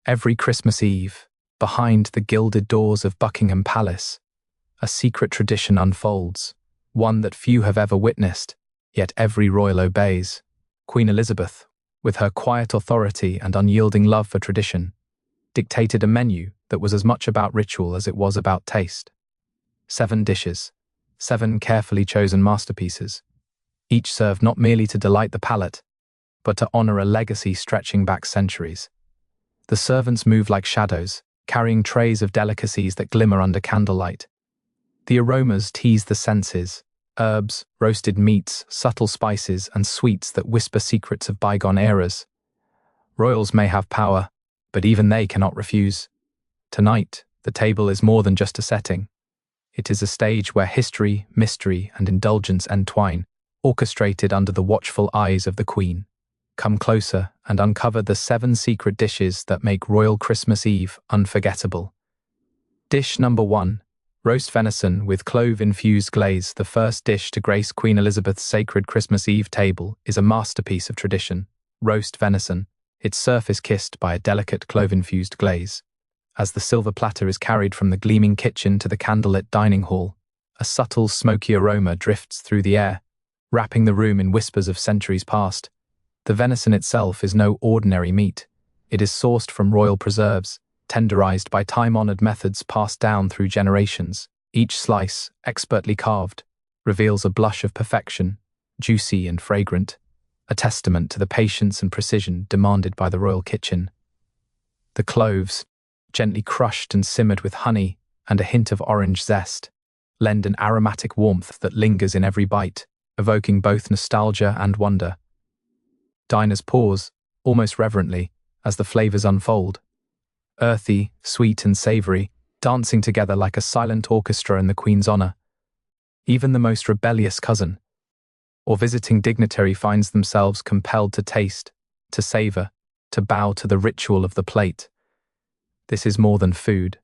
Every Christmas Eve, behind the gilded doors of Buckingham Palace, a secret tradition unfolds, one that few have ever witnessed, yet every royal obeys. Queen Elizabeth, with her quiet authority and unyielding love for tradition, dictated a menu that was as much about ritual as it was about taste. 7 dishes, 7 carefully chosen masterpieces, each served not merely to delight the palate, but to honor a legacy stretching back centuries. The servants move like shadows, carrying trays of delicacies that glimmer under candlelight. The aromas tease the senses, herbs, roasted meats, subtle spices, and sweets that whisper secrets of bygone eras. Royals may have power, but even they cannot refuse. Tonight, the table is more than just a setting. It is a stage where history, mystery, and indulgence entwine, orchestrated under the watchful eyes of the Queen. Come closer and uncover the 7 secret dishes that make Royal Christmas Eve unforgettable. Dish number 1. Roast venison with clove-infused glaze. The first dish to grace Queen Elizabeth's sacred Christmas Eve table is a masterpiece of tradition. Roast venison, its surface kissed by a delicate clove-infused glaze. As the silver platter is carried from the gleaming kitchen to the candlelit dining hall, a subtle smoky aroma drifts through the air, wrapping the room in whispers of centuries past. The venison itself is no ordinary meat. It is sourced from royal preserves, tenderized by time-honored methods passed down through generations. Each slice, expertly carved, reveals a blush of perfection, juicy and fragrant, a testament to the patience and precision demanded by the royal kitchen. The cloves, gently crushed and simmered with honey and a hint of orange zest, lend an aromatic warmth that lingers in every bite, evoking both nostalgia and wonder. Diners pause, almost reverently, as the flavors unfold. Earthy, sweet and savory, dancing together like a silent orchestra in the Queen's honor. Even the most rebellious cousin or visiting dignitary finds themselves compelled to taste, to savor, to bow to the ritual of the plate. This is more than food.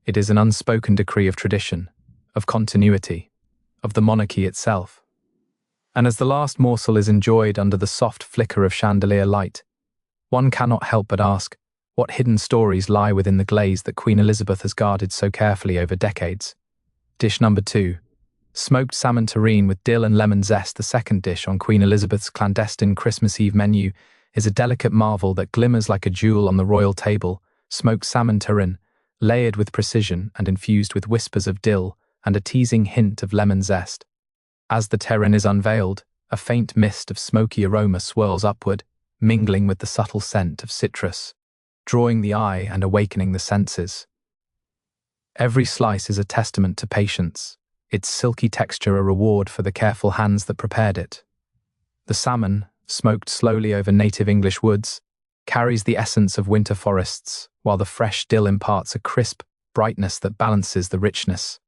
It is an unspoken decree of tradition, of continuity, of the monarchy itself. And as the last morsel is enjoyed under the soft flicker of chandelier light, one cannot help but ask, what hidden stories lie within the glaze that Queen Elizabeth has guarded so carefully over decades? Dish number 2. Smoked salmon terrine with dill and lemon zest. The second dish on Queen Elizabeth's clandestine Christmas Eve menu is a delicate marvel that glimmers like a jewel on the royal table. Smoked salmon terrine, layered with precision and infused with whispers of dill and a teasing hint of lemon zest. As the terrine is unveiled, a faint mist of smoky aroma swirls upward, mingling with the subtle scent of citrus, drawing the eye and awakening the senses. Every slice is a testament to patience, its silky texture a reward for the careful hands that prepared it. The salmon, smoked slowly over native English woods, carries the essence of winter forests, while the fresh dill imparts a crisp brightness that balances the richness.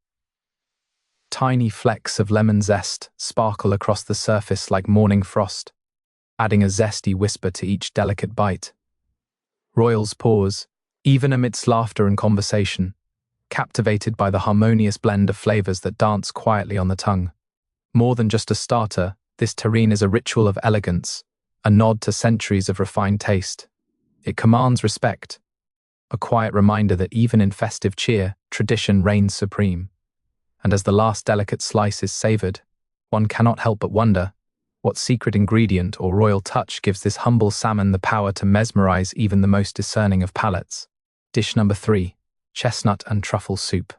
Tiny flecks of lemon zest sparkle across the surface like morning frost, adding a zesty whisper to each delicate bite. Royals pause, even amidst laughter and conversation, captivated by the harmonious blend of flavors that dance quietly on the tongue. More than just a starter, this terrine is a ritual of elegance, a nod to centuries of refined taste. It commands respect, a quiet reminder that even in festive cheer, tradition reigns supreme. And as the last delicate slice is savored, one cannot help but wonder, what secret ingredient or royal touch gives this humble salmon the power to mesmerize even the most discerning of palates? Dish number 3. Chestnut and truffle soup.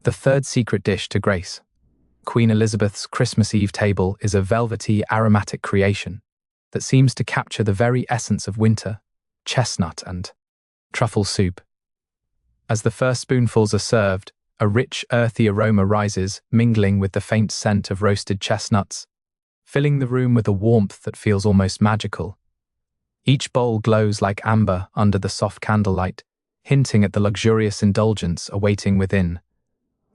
The third secret dish to grace Queen Elizabeth's Christmas Eve table is a velvety, aromatic creation that seems to capture the very essence of winter, chestnut and truffle soup. As the first spoonfuls are served, a rich, earthy aroma rises, mingling with the faint scent of roasted chestnuts, filling the room with a warmth that feels almost magical. Each bowl glows like amber under the soft candlelight, hinting at the luxurious indulgence awaiting within.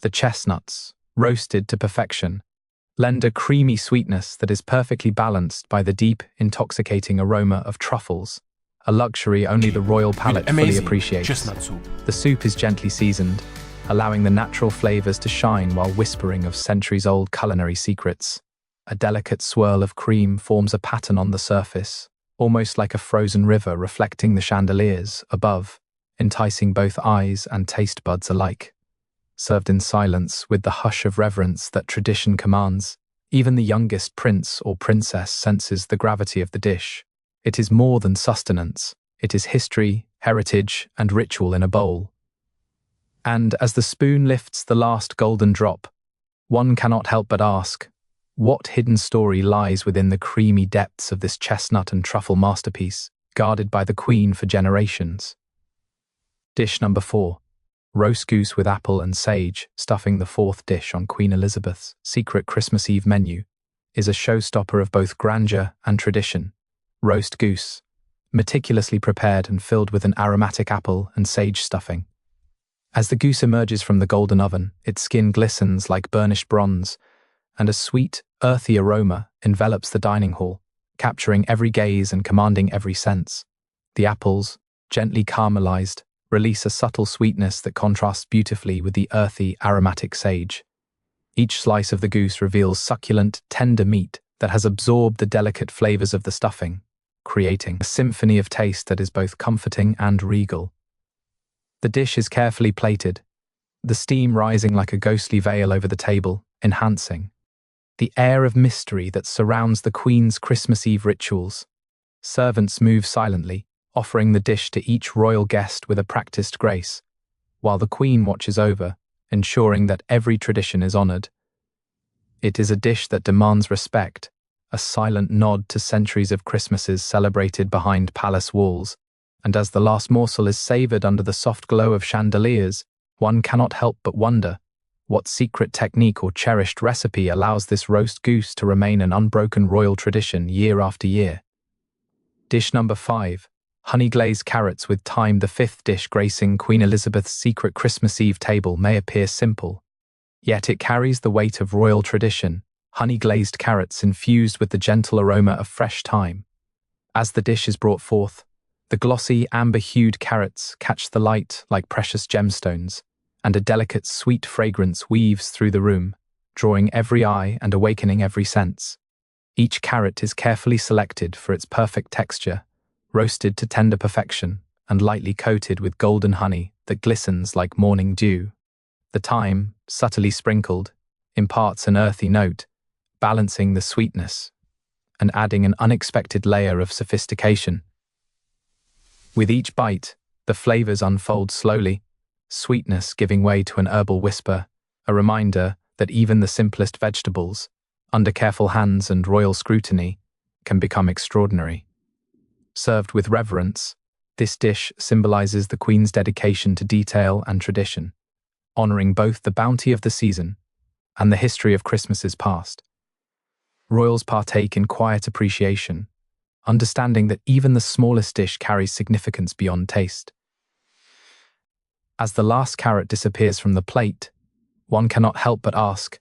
The chestnuts, roasted to perfection, lend a creamy sweetness that is perfectly balanced by the deep, intoxicating aroma of truffles, a luxury only the royal palate fully appreciates. Chestnut soup. The soup is gently seasoned, allowing the natural flavors to shine while whispering of centuries-old culinary secrets. A delicate swirl of cream forms a pattern on the surface, almost like a frozen river reflecting the chandeliers above, enticing both eyes and taste buds alike. Served in silence with the hush of reverence that tradition commands, even the youngest prince or princess senses the gravity of the dish. It is more than sustenance. It is history, heritage, and ritual in a bowl. And as the spoon lifts the last golden drop, one cannot help but ask, what hidden story lies within the creamy depths of this chestnut and truffle masterpiece, guarded by the Queen for generations? Dish number 4. Roast goose with apple and sage, stuffing, the fourth dish on Queen Elizabeth's secret Christmas Eve menu, is a showstopper of both grandeur and tradition. Roast goose, meticulously prepared and filled with an aromatic apple and sage stuffing. As the goose emerges from the golden oven, its skin glistens like burnished bronze, and a sweet, earthy aroma envelops the dining hall, capturing every gaze and commanding every sense. The apples, gently caramelized, release a subtle sweetness that contrasts beautifully with the earthy, aromatic sage. Each slice of the goose reveals succulent, tender meat that has absorbed the delicate flavors of the stuffing, creating a symphony of taste that is both comforting and regal. The dish is carefully plated, the steam rising like a ghostly veil over the table, enhancing the air of mystery that surrounds the Queen's Christmas Eve rituals. Servants move silently, offering the dish to each royal guest with a practiced grace, while the Queen watches over, ensuring that every tradition is honored. It is a dish that demands respect, a silent nod to centuries of Christmases celebrated behind palace walls, and as the last morsel is savored under the soft glow of chandeliers, one cannot help but wonder, what secret technique or cherished recipe allows this roast goose to remain an unbroken royal tradition year after year? Dish number 5. Honey glazed carrots with thyme, the fifth dish gracing Queen Elizabeth's secret Christmas Eve table, may appear simple, yet it carries the weight of royal tradition. Honey glazed carrots infused with the gentle aroma of fresh thyme. As the dish is brought forth, the glossy, amber-hued carrots catch the light like precious gemstones, and a delicate, sweet fragrance weaves through the room, drawing every eye and awakening every sense. Each carrot is carefully selected for its perfect texture, roasted to tender perfection and lightly coated with golden honey that glistens like morning dew. The thyme, subtly sprinkled, imparts an earthy note, balancing the sweetness and adding an unexpected layer of sophistication. With each bite, the flavors unfold slowly, sweetness giving way to an herbal whisper, a reminder that even the simplest vegetables, under careful hands and royal scrutiny, can become extraordinary. Served with reverence, this dish symbolizes the Queen's dedication to detail and tradition, honoring both the bounty of the season and the history of Christmases past. Royals partake in quiet appreciation, understanding that even the smallest dish carries significance beyond taste. As the last carrot disappears from the plate, one cannot help but ask,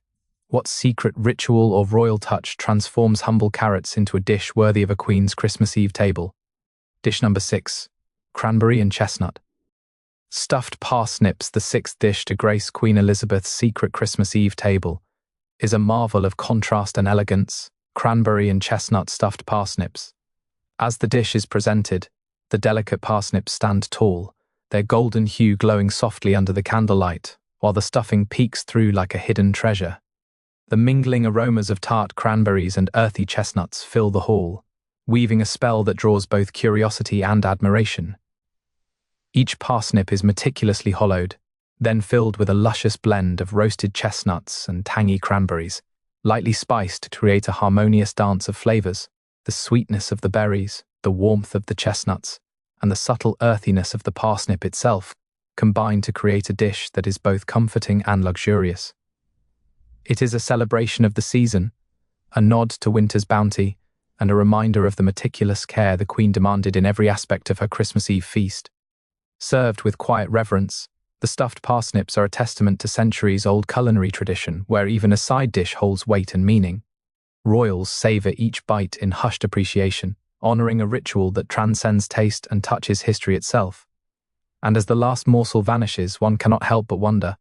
what secret ritual or royal touch transforms humble carrots into a dish worthy of a Queen's Christmas Eve table? Dish number 6. Cranberry and chestnut. Stuffed parsnips, the sixth dish to grace Queen Elizabeth's secret Christmas Eve table, is a marvel of contrast and elegance. Cranberry and chestnut stuffed parsnips. As the dish is presented, the delicate parsnips stand tall, their golden hue glowing softly under the candlelight, while the stuffing peeks through like a hidden treasure. The mingling aromas of tart cranberries and earthy chestnuts fill the hall, weaving a spell that draws both curiosity and admiration. Each parsnip is meticulously hollowed, then filled with a luscious blend of roasted chestnuts and tangy cranberries, lightly spiced to create a harmonious dance of flavors. The sweetness of the berries, the warmth of the chestnuts, and the subtle earthiness of the parsnip itself combine to create a dish that is both comforting and luxurious. It is a celebration of the season, a nod to winter's bounty, and a reminder of the meticulous care the Queen demanded in every aspect of her Christmas Eve feast. Served with quiet reverence, the stuffed parsnips are a testament to centuries-old culinary tradition where even a side dish holds weight and meaning. Royals savor each bite in hushed appreciation, honoring a ritual that transcends taste and touches history itself. And as the last morsel vanishes, one cannot help but wonder,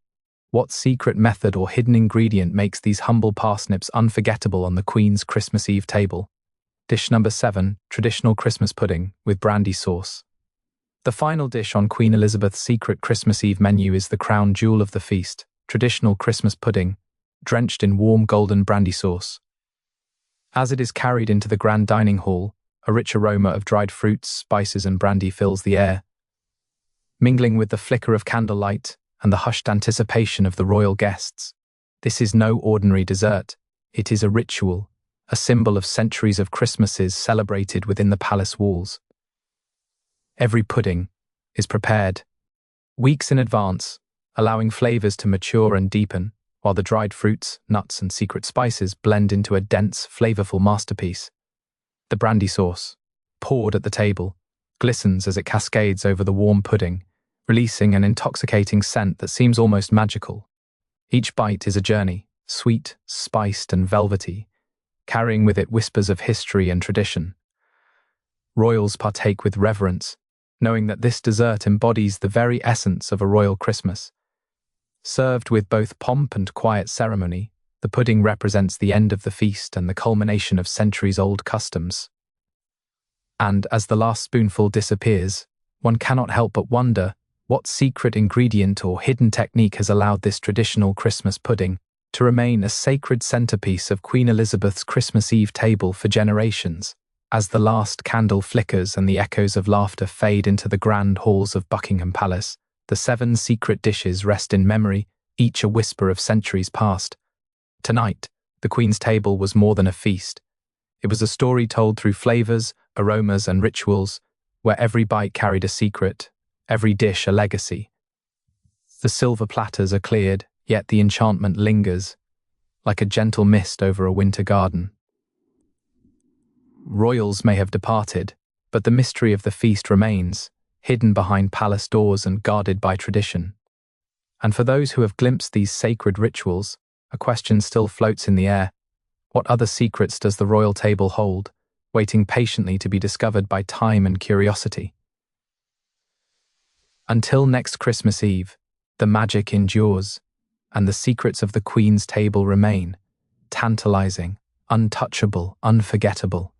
what secret method or hidden ingredient makes these humble parsnips unforgettable on the Queen's Christmas Eve table? Dish number 7, traditional Christmas pudding with brandy sauce. The final dish on Queen Elizabeth's secret Christmas Eve menu is the crown jewel of the feast, traditional Christmas pudding, drenched in warm golden brandy sauce. As it is carried into the grand dining hall, a rich aroma of dried fruits, spices and brandy fills the air, mingling with the flicker of candlelight and the hushed anticipation of the royal guests. This is no ordinary dessert. It is a ritual, a symbol of centuries of Christmases celebrated within the palace walls. Every pudding is prepared weeks in advance, allowing flavors to mature and deepen, while the dried fruits, nuts and secret spices blend into a dense, flavorful masterpiece. The brandy sauce, poured at the table, glistens as it cascades over the warm pudding, releasing an intoxicating scent that seems almost magical. Each bite is a journey, sweet, spiced and velvety, carrying with it whispers of history and tradition. Royals partake with reverence, knowing that this dessert embodies the very essence of a royal Christmas. Served with both pomp and quiet ceremony, the pudding represents the end of the feast and the culmination of centuries-old customs. And as the last spoonful disappears, one cannot help but wonder what secret ingredient or hidden technique has allowed this traditional Christmas pudding to remain a sacred centerpiece of Queen Elizabeth's Christmas Eve table for generations. As the last candle flickers and the echoes of laughter fade into the grand halls of Buckingham Palace, the 7 secret dishes rest in memory, each a whisper of centuries past. Tonight, the Queen's table was more than a feast. It was a story told through flavors, aromas and rituals, where every bite carried a secret, every dish a legacy. The silver platters are cleared, yet the enchantment lingers, like a gentle mist over a winter garden. Royals may have departed, but the mystery of the feast remains, hidden behind palace doors and guarded by tradition. And for those who have glimpsed these sacred rituals, a question still floats in the air. What other secrets does the royal table hold, waiting patiently to be discovered by time and curiosity? Until next Christmas Eve, the magic endures, and the secrets of the Queen's table remain, tantalizing, untouchable, unforgettable.